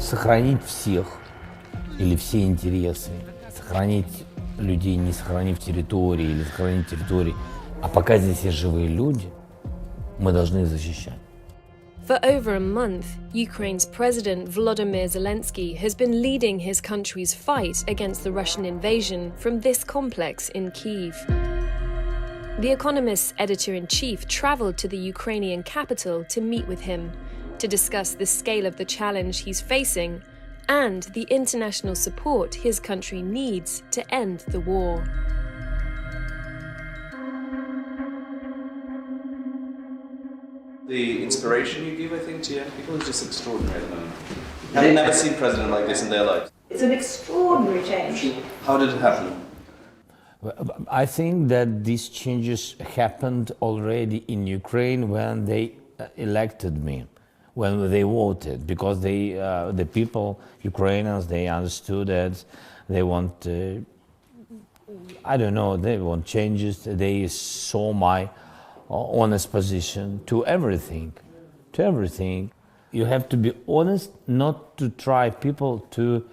сохранить всех или все интересы, сохранить людей, не сохранив территории, или сохранить территории. А пока здесь есть живые люди, мы должны их защищать. For over a month, Ukraine's President Volodymyr Zelensky has been leading his country's fight against the Russian invasion from this complex in Kyiv. The Economist's editor-in-chief travelled to the Ukrainian capital to meet with him, to discuss the scale of the challenge he's facing and the international support his country needs to end the war. The inspiration you give, I think, to young people is just extraordinary at the moment. I've never seen a president like this in their lives. It's an extraordinary change. How did it happen? I think that these changes happened already in Ukraine when they elected me, when they voted, because the people, Ukrainians, they understood that they want, I don't know, they want changes. They saw my honest position to everything, You have to be honest, not to try people to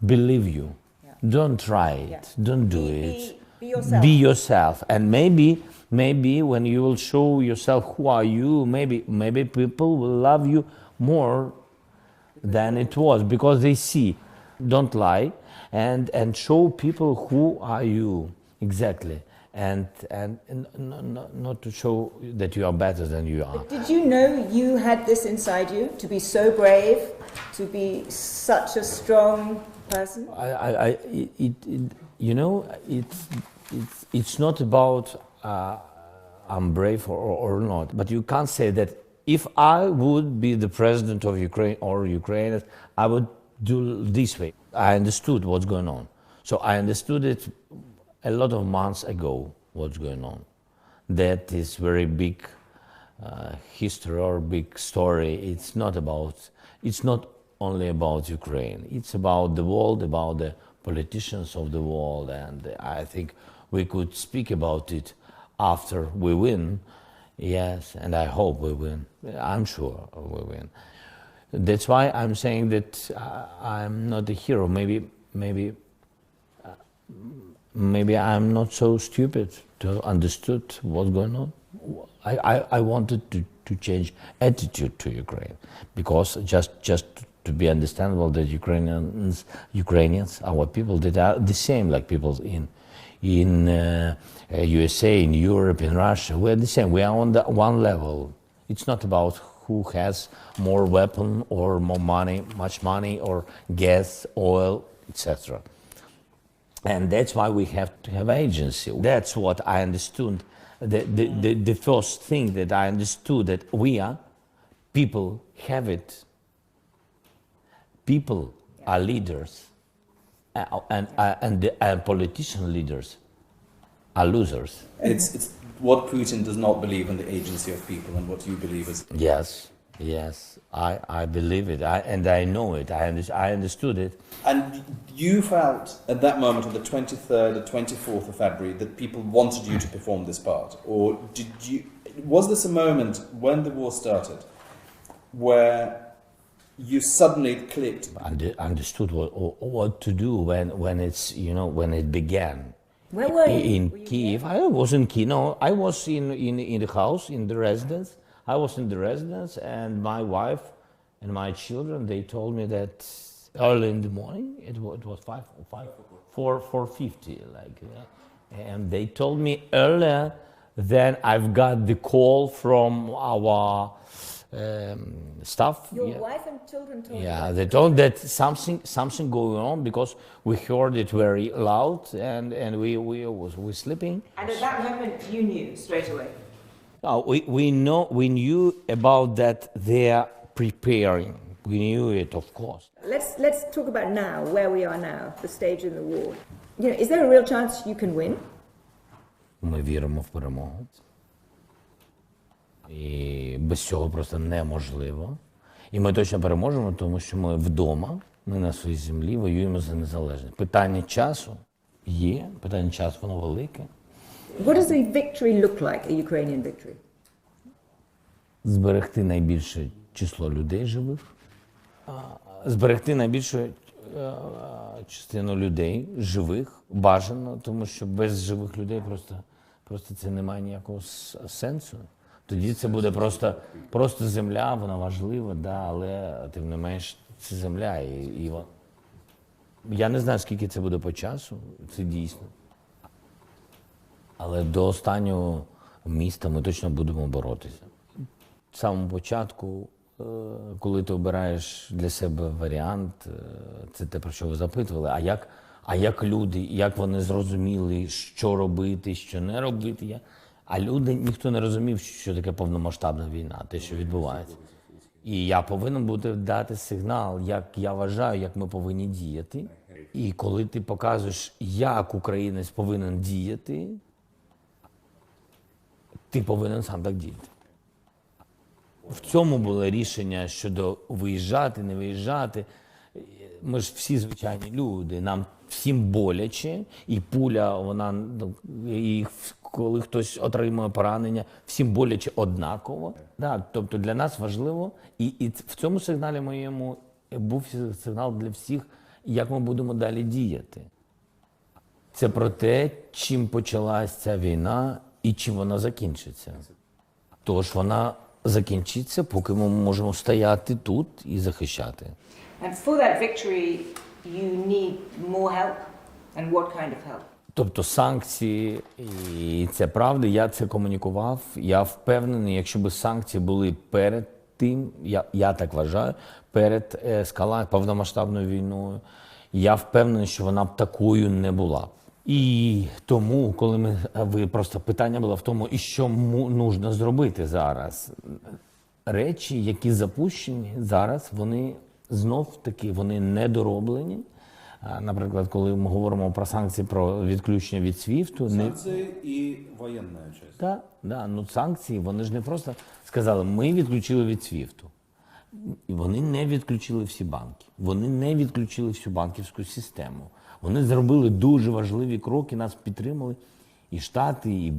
believe you. Yeah. Don't try it, don't do it. Be yourself. Be yourself. And maybe when you will show yourself who are you, maybe people will love you more than it was, because they see. Don't lie and show people who are you exactly. And not to show that you are better than you are. But did you know you had this inside you, to be so brave, to be such a strong person? It's not about I'm brave or not, but you can't say that if I would be the president of Ukraine or Ukraine, I would do this way. I understood what's going on. So I understood it a lot of months ago, what's going on. That is very big history or big story. It's not only about Ukraine. It's about the world, about the politicians of the world, and I think we could speak about it after we win. Yes, and I hope we win. I'm sure we win. That's why I'm saying that I'm not a hero. Maybe I'm not so stupid to understood what's going on. I wanted to change attitude to Ukraine, because just to be understandable that Ukrainians, our people, that are the same like people in USA, in Europe, in Russia. We're the same. We are on the one level. It's not about who has more weapon or more money, much money, or gas, oil, etc. And that's why we have to have agency. That's what I understood. The first thing that I understood, that we are, people have it. People are leaders, and politician leaders are losers. It's what Putin does not believe in the agency of people, and what you believe is. Yes, I believe it, and I know it. I understood it. And you felt at that moment, on the 23rd or 24th of February, that people wanted you to perform this part, or was this a moment when the war started where you suddenly clicked? I understood what to do when it began. Where were you? In Kyiv. I was in Kyiv. No, I was in the house, in the residence. I was in the residence, and my wife and my children, they told me that early in the morning, it was 4:50, like that. And they told me earlier than I've got the call from our staff. Your wife and children told you? Yeah, they told that something going on, because we heard it very loud, and we were sleeping. And at that moment, you knew straight away? We knew about that. They are preparing. We knew it, of course. Let's talk about now, where we are now, the stage in the war. Is there a real chance you can win? Ми віримо в перемогу. І без цього просто неможливо. І ми точно переможемо, тому що ми вдома, ми на своїй землі воюємо за незалежність. Питання часу є, питання часу воно велике. What does a victory look like, a Ukrainian victory? Зберегти найбільше число людей живих, зберегти найбільшу частину людей, живих, бажано, тому що без живих людей просто це не має ніякого сенсу. Тоді це буде просто земля, вона важлива, да, але тим не менш це земля. Я не знаю, скільки це буде по часу, це дійсно. Але до останнього міста ми точно будемо боротися. З самого початку, коли ти обираєш для себе варіант, це те, про що ви запитували, а як люди, як вони зрозуміли, що робити, що не робити. А люди, ніхто не розумів, що таке повномасштабна війна, те, що відбувається. І я повинен бути дати сигнал, як я вважаю, як ми повинні діяти. І коли ти показуєш, як українець повинен діяти, ти повинен сам так діяти. В цьому було рішення щодо виїжджати, не виїжджати. Ми ж всі звичайні люди, нам всім боляче, і пуля, і коли хтось отримує поранення, всім боляче однаково. Да, тобто для нас важливо, і в цьому сигналі моєму був сигнал для всіх, як ми будемо далі діяти. Це про те, чим почалась ця війна і чим вона закінчиться. Тож вона закінчиться, поки ми можемо стояти тут і захищати. And for that victory, you need more help. And what kind of help? Тобто санкції, і це правда, я це комунікував. Я впевнений, якщо б санкції були перед тим, я так вважаю, перед повномасштабною війною, я впевнений, що вона б такою не була. І тому, коли ви просто питання було в тому, і що нужно зробити зараз. Речі, які запущені зараз, вони знов-таки, вони недороблені. Наприклад, коли ми говоримо про санкції, про відключення від СВІФТу. Санкції і воєнна частина. Так, санкції, вони ж не просто сказали, ми відключили від СВІФТу. І вони не відключили всі банки, вони не відключили всю банківську систему. Вони зробили дуже важливі кроки, нас підтримали і Штати, і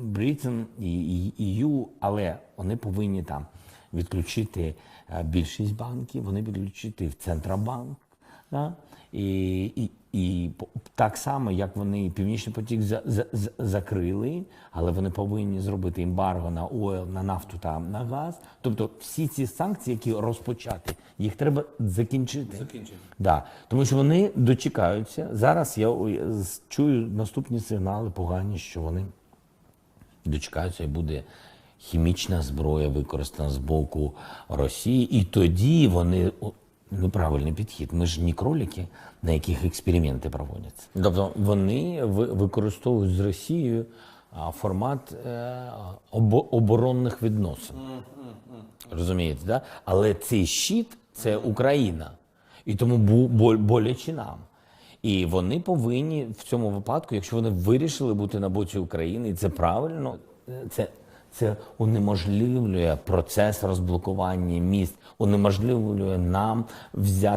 Британ, і EU, але вони повинні там відключити більшість банків, вони відключити Центробанк. Да? І так само, як вони Північний потік закрили, але вони повинні зробити ембарго на ойл, на нафту та на газ. Тобто всі ці санкції, які розпочати, їх треба закінчити. Да. Тому що вони дочекаються. Зараз я чую наступні сигнали погані, що вони дочекаються і буде хімічна зброя використана з боку Росії. І тоді вони... Неправильний підхід. Ми ж не кролики, на яких експерименти проводяться. Тобто вони використовують з Росією формат оборонних відносин. Розумієте, да? Але цей щит – це Україна. І тому боляче нам. І вони повинні в цьому випадку, якщо вони вирішили бути на боці України, і це правильно, це унеможливлює процес розблокування міст, унеможливлює нам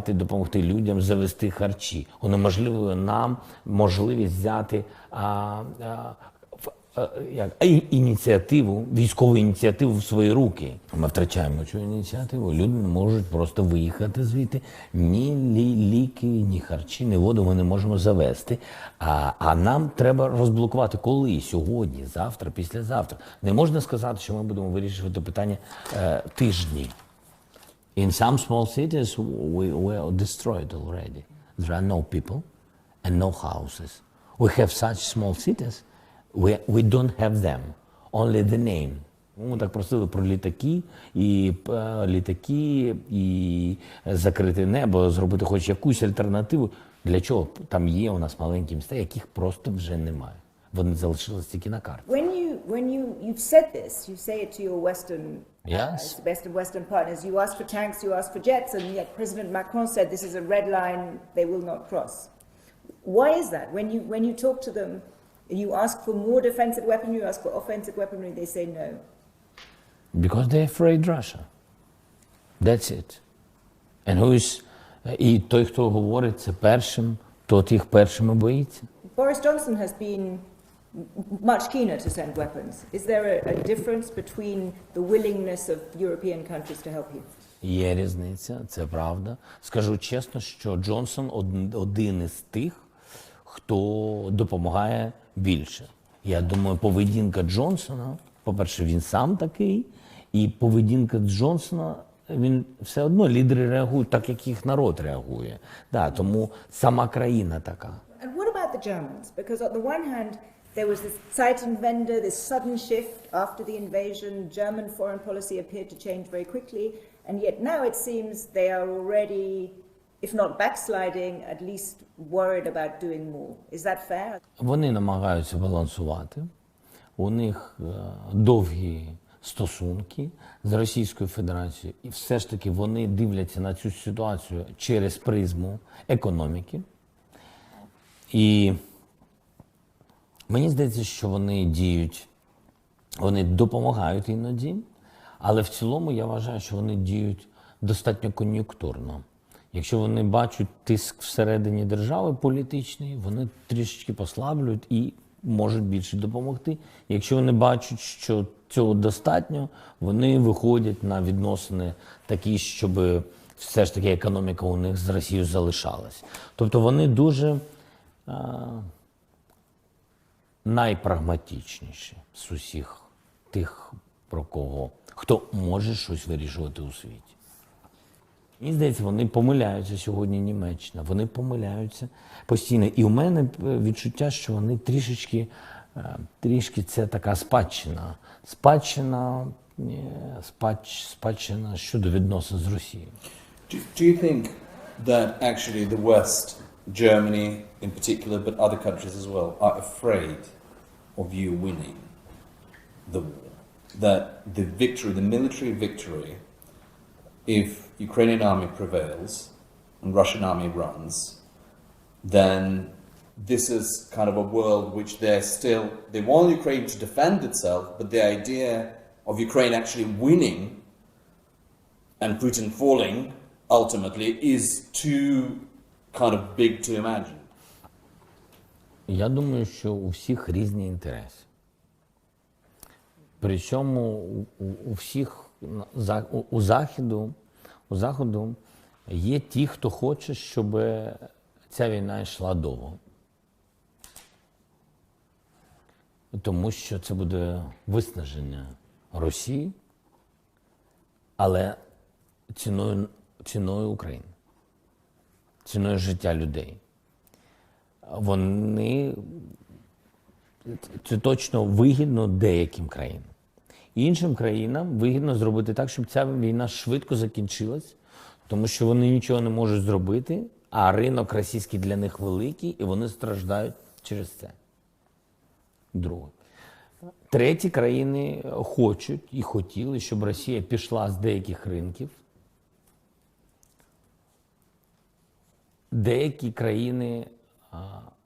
допомогти людям завести харчі, унеможливлює нам можливість взяти військову ініціативу в свої руки. Ми втрачаємо цю ініціативу, люди не можуть просто виїхати звідти. Ні ліки, ні харчі, ні воду ми не можемо завести. А нам треба розблокувати коли? Сьогодні, завтра, післязавтра. Не можна сказати, що ми будемо вирішувати питання тижні. In some small cities we were destroyed already. There are no people and no houses. We have such small cities. We don't have them, only the name. Ми так просили про літаки, і закрити небо, зробити хоч якусь альтернативу. Для чого? Там є у нас маленькі міста, яких просто вже немає. Вони залишились тільки на карті. When you've said this, you say it to your Western partners. You ask for tanks, you ask for jets, and yet President Macron said this is a red line they will not cross. Why is that? When you talk to them, you ask for more defensive weaponry, you ask for offensive weaponry, they say no. Because they're afraid Russia. That's it. And who is... І той, хто говорить це першим, тот їх першим і боїться. Boris Johnson has been much keener to send weapons. Is there a difference between the willingness of European countries to help you? Є різниця, це правда. Скажу чесно, що Джонсон один із тих, хто допомагає більше. Я думаю, поведінка Джонсона, по-перше, він сам такий, і поведінка Джонсона, він все одно, лідери реагують так, як їх народ реагує. Да, тому сама країна така. And what about the Germans? Because on the one hand, there was this Zeitenwende, this sudden shift after the invasion. German foreign policy appeared to change very quickly, and yet now it seems they are already, if not backsliding, at least worried about doing more. Is that fair? Вони намагаються балансувати. У них довгі стосунки з Російською Федерацією. І все ж таки вони дивляться на цю ситуацію через призму економіки. І мені здається, що вони діють, вони допомагають іноді, але в цілому я вважаю, що вони діють достатньо кон'юнктурно. Якщо вони бачать тиск всередині держави політичний, вони трішечки послаблюють і можуть більше допомогти. Якщо вони бачать, що цього достатньо, вони виходять на відносини такі, щоб все ж таки економіка у них з Росією залишалась. Тобто вони дуже найпрагматичніші з усіх тих, про кого, хто може щось вирішувати у світі. Мені здається, вони помиляються сьогодні Німеччина, вони помиляються постійно. І у мене відчуття, що вони трішки це така спадщина щодо відносин з Росією. Do you think that actually the West, Germany in particular, but other countries as well, are afraid of you winning the war? That the victory, the military victory, if Ukrainian army prevails and Russian army runs, then this is kind of a world which they want Ukraine to defend itself, but the idea of Ukraine actually winning and Putin falling ultimately is too kind of big to imagine. Я думаю, що у всіх різні інтереси. Причому у всіх, у Заходу є ті, хто хоче, щоб ця війна йшла довго. Тому що це буде виснаження Росії, але ціною України, ціною життя людей. Це точно вигідно деяким країнам. Іншим країнам вигідно зробити так, щоб ця війна швидко закінчилась, тому що вони нічого не можуть зробити, а ринок російський для них великий, і вони страждають через це. Друге. Треті країни хочуть і хотіли, щоб Росія пішла з деяких ринків. Деякі країни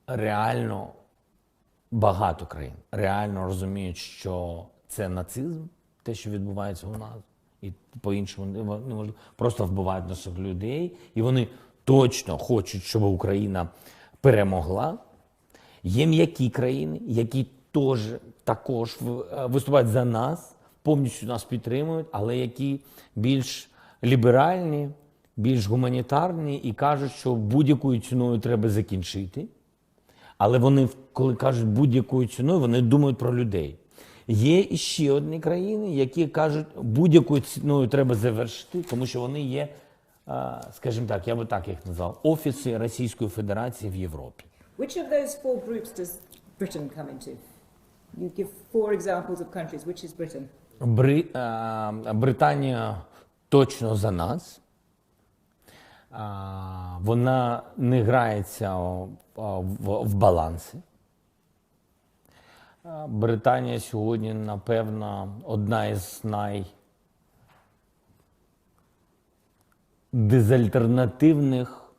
реально, багато країн, реально розуміють, що це нацизм, те, що відбувається у нас, і по-іншому не можна, просто вбивають наших людей, і вони точно хочуть, щоб Україна перемогла. Є м'які країни, які також виступають за нас, повністю нас підтримують, але які більш ліберальні, більш гуманітарні і кажуть, що будь-якою ціною треба закінчити. Але вони, коли кажуть будь-якою ціною, вони думають про людей. Є і ще одні країни, які кажуть, будь-якою ціною треба завершити, тому що вони є, скажімо так, я би так їх назвав, офіси Російської Федерації в Європі. Which of those four groups does Britain come into? You give four examples of countries. Which is Britain? Британія точно за нас. Вона не грається в балансі. Британія сьогодні, напевно, одна із найдезальтернативних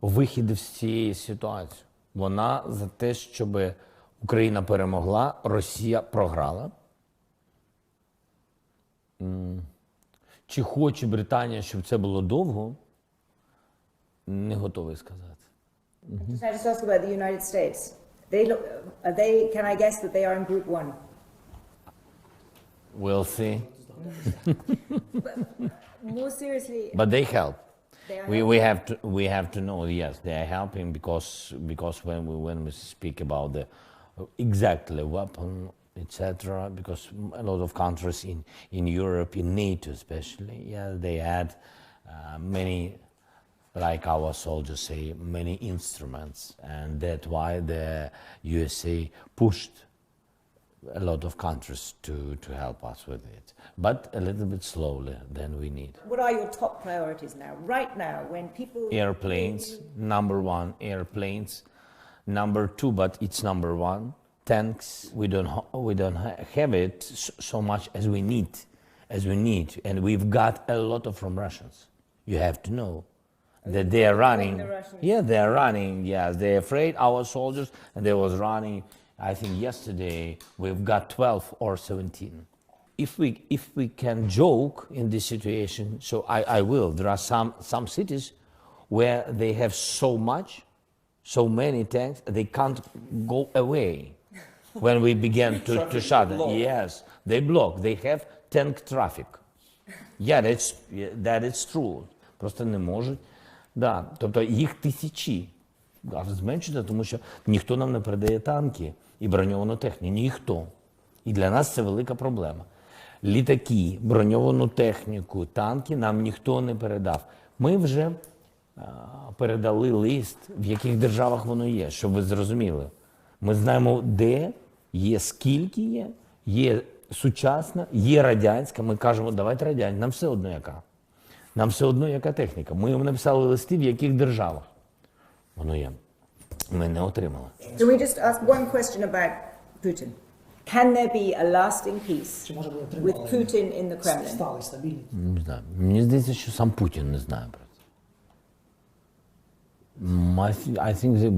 вихідів з цієї ситуації. Вона за те, щоб Україна перемогла, Росія програла. Чи хоче Британія, щоб це було довго, не готовий сказати. Just I just ask about the United States. Can I guess that they are in group one? We'll see. More seriously, But they help. they are We have to know, yes, they are helping because when we speak about the exactly weapon, etc., because a lot of countries in Europe, in NATO especially, yeah, they had many, like our soldiers say, many instruments, and that's why the USA pushed a lot of countries to help us with it, but a little bit slowly than we need. What are your top priorities now? Right now, when people... Airplanes, number one, airplanes. Number two, but it's number one, tanks. We don't have it so much as we need, and we've got a lot of from Russians. You have to know that they are running. Yeah, they are running. Yes, they're afraid, our soldiers, and they was running. I think yesterday we've got 12 or 17. If we can joke in this situation, so I will. There are some cities where they have so many tanks, they can't go away. When we began to shut them, yes, they block. They have tank traffic. Yeah, that is true. Просто не можуть. Да, тобто їх тисячі. Зменшити, тому що ніхто нам не передає танки і броньовану техніку. Ніхто. І для нас це велика проблема. Літаки, броньовану техніку, танки нам ніхто не передав. Ми вже передали лист, в яких державах воно є, щоб ви зрозуміли. Ми знаємо, де є, скільки є сучасна, є радянська. Ми кажемо, давайте радянська, нам все одно яка. Нам все одно яка техніка. Ми їм написали листи, в яких державах воно є. Ми не отримали. Can we just ask one question about Putin? Can there be a lasting peace with Putin in the Kremlin? Сталий, стабільний. Не знаю. Мені здається, що сам Путін не знає про це. I think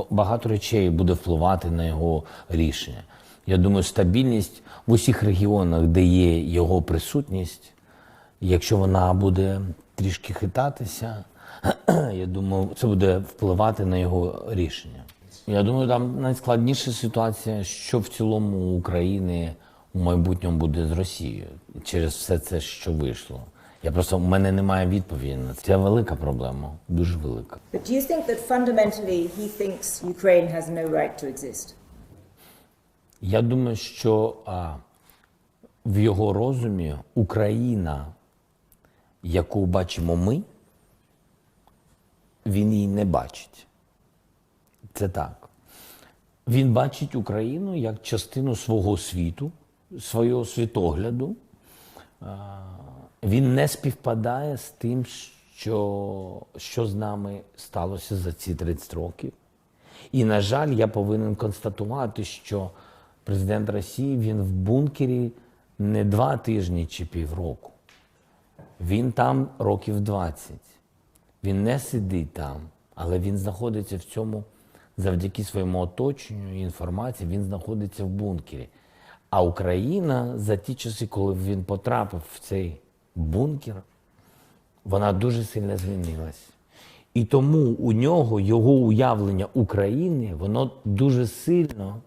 багато речей буде впливати на його рішення. Я думаю, стабільність в усіх регіонах, де є його присутність, якщо вона буде трішки хитатися, я думаю, це буде впливати на його рішення. Я думаю, там найскладніша ситуація, що в цілому у України у майбутньому буде з Росією через все це, що вийшло. У мене немає відповіді на це. Це велика проблема, дуже велика. But do you think that fundamentally he thinks Ukraine has no right to exist? Я думаю, що в його розумі Україна, яку бачимо ми, він її не бачить. Це так. Він бачить Україну як частину свого світу, свого світогляду. Він не співпадає з тим, що з нами сталося за ці 30 років. І, на жаль, я повинен констатувати, що президент Росії, він в бункері не 2 тижні чи півроку. Він там років 20. Він не сидить там, але він знаходиться в цьому завдяки своєму оточенню і інформації, він знаходиться в бункері. А Україна за ті часи, коли він потрапив в цей бункер, вона дуже сильно змінилась. І тому у нього, його уявлення України, воно дуже сильно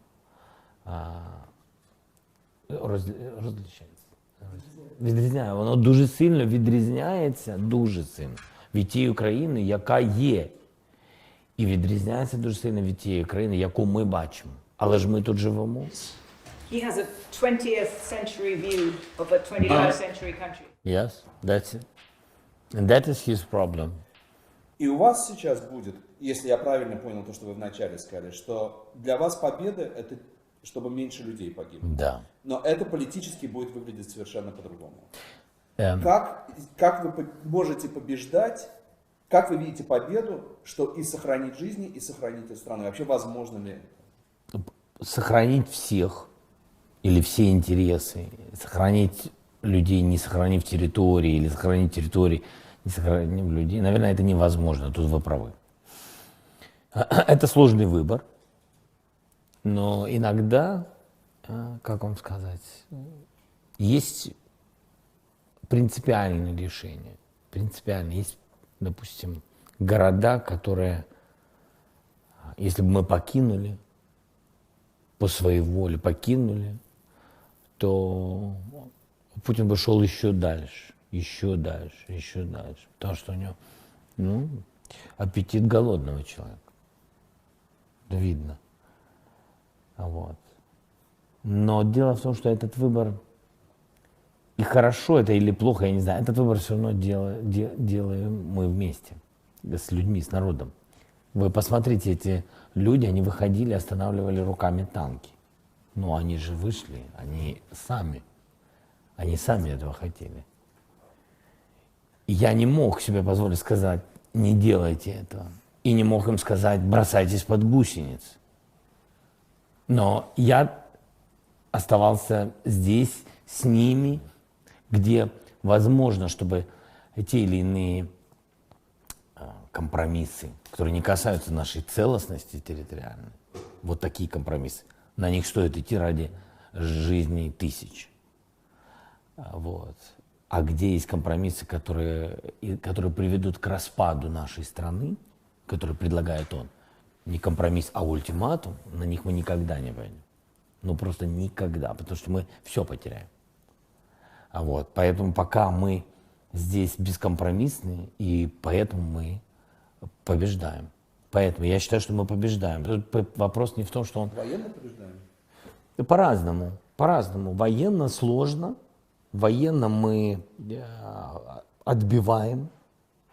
відрізняє. Воно дуже сильно відрізняється, від тієї України, яка є. І відрізняється дуже сильно від тієї країни, яку ми бачимо. Але ж ми тут живемо. He has a 20th century view of a 21st century country. Yes, that's it. And that is his problem. И у вас сейчас будет, если я правильно понял то, что вы вначале сказали, что для вас победа – это чтобы меньше людей погибло. Да. Но это политически будет выглядеть совершенно по-другому. Как вы можете побеждать, как вы видите победу, что и сохранить жизни, и сохранить эту страну? И вообще возможно ли это? Сохранить всех или все интересы, сохранить людей, не сохранив территории, или сохранить территории, не сохранив людей, наверное, это невозможно, тут вы правы. Это сложный выбор, но иногда, как вам сказать, есть принципиальные решения. Принципиально. Есть, допустим, города, которые, если бы мы покинули, по своей воле покинули, то Путин бы шел еще дальше, еще дальше, еще дальше. Потому что у него, ну, аппетит голодного человека. Да видно. Вот. Но дело в том, что этот выбор, и хорошо это или плохо, я не знаю, этот выбор все равно делаем мы вместе, с людьми, с народом. Вы посмотрите, эти люди, они выходили, останавливали руками танки. Но они же вышли, они сами этого хотели. И я не мог себе позволить сказать, не делайте этого. И не мог им сказать, бросайтесь под гусениц. Но я оставался здесь с ними, где возможно, чтобы те или иные компромиссы, которые не касаются нашей целостности территориальной, вот такие компромиссы, на них стоит идти ради жизней тысяч. Вот. А где есть компромиссы, которые приведут к распаду нашей страны, которые предлагает он, не компромисс, а ультиматум, на них мы никогда не пойдем. Ну просто никогда, потому что мы все потеряем. Вот. Поэтому пока мы здесь бескомпромиссны, и поэтому мы побеждаем. Поэтому я считаю, что мы побеждаем. Тут вопрос не в том, что он... Военно побеждаем? По-разному. По-разному. Военно сложно. Военно мы отбиваем,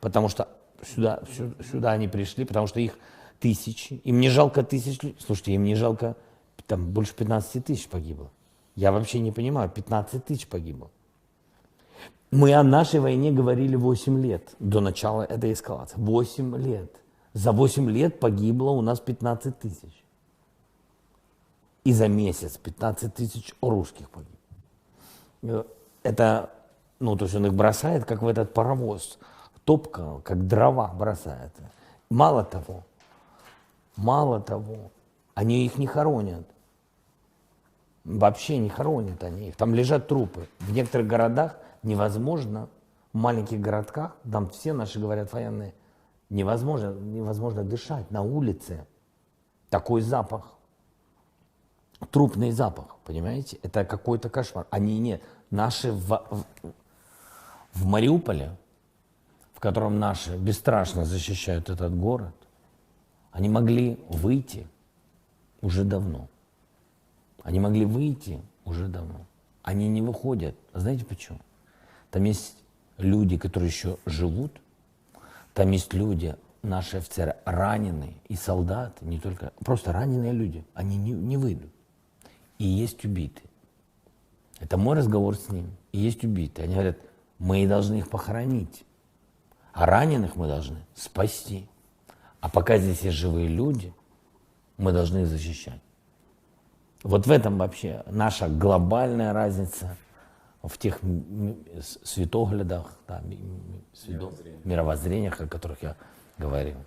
потому что сюда они пришли, потому что их тысячи. Им не жалко тысяч. Слушайте, им не жалко, там больше 15 тысяч погибло. Я вообще не понимаю, 15 тысяч погибло. Мы о нашей войне говорили 8 лет до начала этой эскалации. 8 лет. За 8 лет погибло у нас 15 тысяч. И за месяц 15 тысяч русских погибло. Это, ну, то есть он их бросает, как в этот паровоз. Топка, как дрова бросает. Мало того, они их не хоронят. Вообще не хоронят они их. Там лежат трупы. В некоторых городах невозможно, в маленьких городках, там все наши говорят военные, невозможно дышать на улице. Такой запах. Трупный запах, понимаете? Это какой-то кошмар. Они нет. Наши в Мариуполе, в котором наши бесстрашно защищают этот город, они могли выйти уже давно. Они могли выйти уже давно. Они не выходят. Знаете почему? Там есть люди, которые еще живут. Там есть люди, наши офицеры, раненые, и солдаты, не только, просто раненые люди. Они не выйдут. И есть убитые. Это мой разговор с ними. И есть убитые. Они говорят, мы должны их похоронить. А раненых мы должны спасти. А пока здесь есть живые люди, мы должны их защищать. Вот в этом вообще наша глобальная разница в тех светоглядах, да, мировоззрениях, о которых я говорил.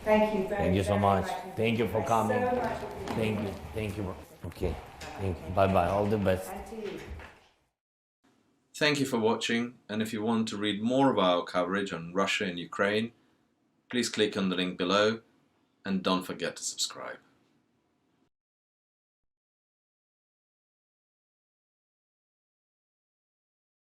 Thank you so much. Thank you for coming. Thank you. Okay. Thank you. Bye-bye. All the best. Thank you for watching, and if you want to read more of our coverage on Russia and Ukraine, please click on the link below and don't forget to subscribe.